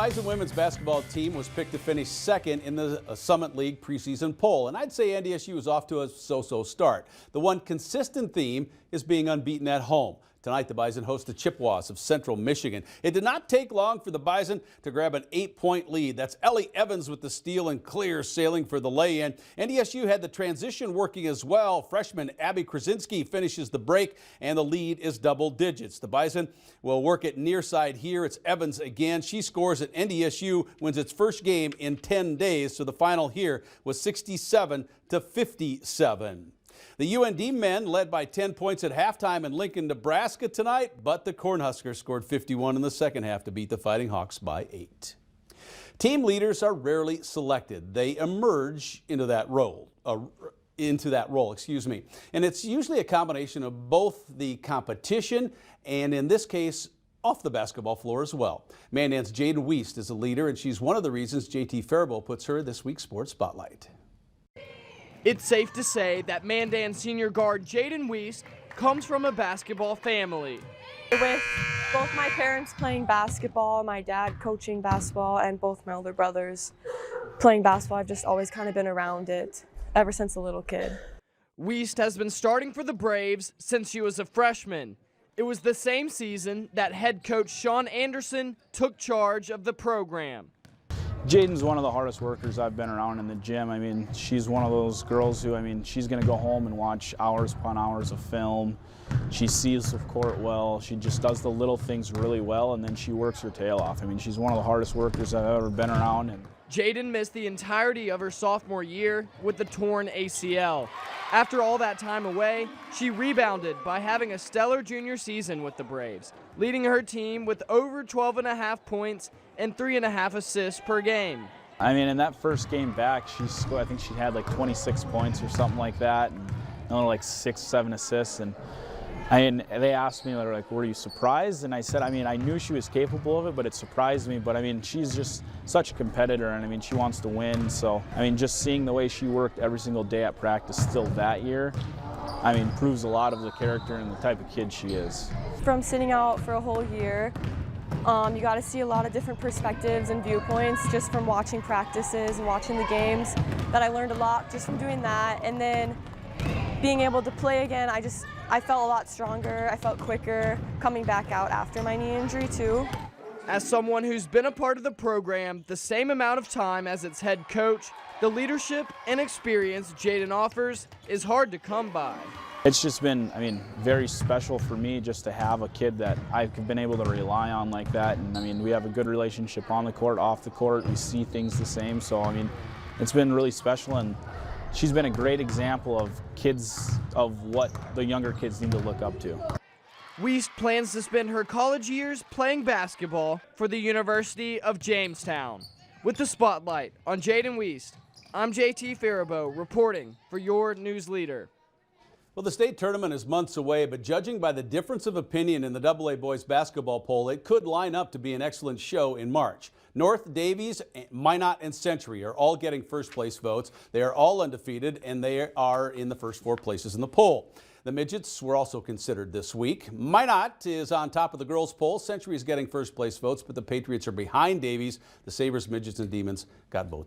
Bison women's basketball team was picked to finish second in the Summit League preseason poll, and I'd say NDSU is off to a so-so start. The one consistent theme is being unbeaten at home. Tonight, the Bison host the Chippewas of Central Michigan. It did not take long for the Bison to grab an 8-point lead. That's Ellie Evans with the steal and clear sailing for the lay-in. NDSU had the transition working as well. Freshman Abby Krasinski finishes the break, and the lead is double digits. The Bison will work it near side here. It's Evans again. She scores at NDSU, wins its first game in 10 days. So the final here was 67-57. The UND men led by 10 points at halftime in Lincoln, Nebraska tonight, but the Cornhuskers scored 51 in the second half to beat the Fighting Hawks by 8. Team leaders are rarely selected. They emerge into that role. And it's usually a combination of both the competition and, in this case, off the basketball floor as well. Mandan's Jaden Wiest is a leader, and she's one of the reasons JT Faribault puts her in this week's Sports Spotlight. It's safe to say that Mandan senior guard Jaden Wiest comes from a basketball family. With both my parents playing basketball, my dad coaching basketball, and both my older brothers playing basketball, I've just always kind of been around it ever since a little kid. Wiest has been starting for the Braves since she was a freshman. It was the same season that head coach Sean Anderson took charge of the program. Jaden's one of the hardest workers I've been around in the gym. I mean, she's one of those girls who, she's going to go home and watch hours upon hours of film. She sees the court well. She just does the little things really well, and then she works her tail off. She's one of the hardest workers I've ever been around. Jaden missed the entirety of her sophomore year with the torn ACL. After all that time away, she rebounded by having a stellar junior season with the Braves, leading her team with over 12.5 points and 3.5 assists per game. In that first game back, I think she had like 26 points or something like that, and only like 6-7 assists. And they asked me, they're like, were you surprised? And I said, I knew she was capable of it, but it surprised me. But she's just such a competitor, and she wants to win. So, just seeing the way she worked every single day at practice still that year, proves a lot of the character and the type of kid she is. From sitting out for a whole year, you got to see a lot of different perspectives and viewpoints just from watching practices and watching the games. That I learned a lot just from doing that, and then being able to play again, I felt a lot stronger. I felt quicker coming back out after my knee injury too. As someone who's been a part of the program the same amount of time as its head coach, the leadership and experience Jaden offers is hard to come by. It's just been, very special for me just to have a kid that I've been able to rely on like that. And we have a good relationship on the court, off the court. We see things the same. So, it's been really special, and she's been a great example of what the younger kids need to look up to. Wiest plans to spend her college years playing basketball for the University of Jamestown. With the spotlight on Jaden Wiest, I'm JT Faribault reporting for your news leader. Well, the state tournament is months away, but judging by the difference of opinion in the AA boys basketball poll, it could line up to be an excellent show in March. North, Davies, Minot, and Century are all getting first place votes. They are all undefeated, and they are in the first 4 places in the poll. The midgets were also considered this week. Minot is on top of the girls' poll. Century is getting first place votes, but the Patriots are behind Davies. The Sabres, Midgets, and Demons got both.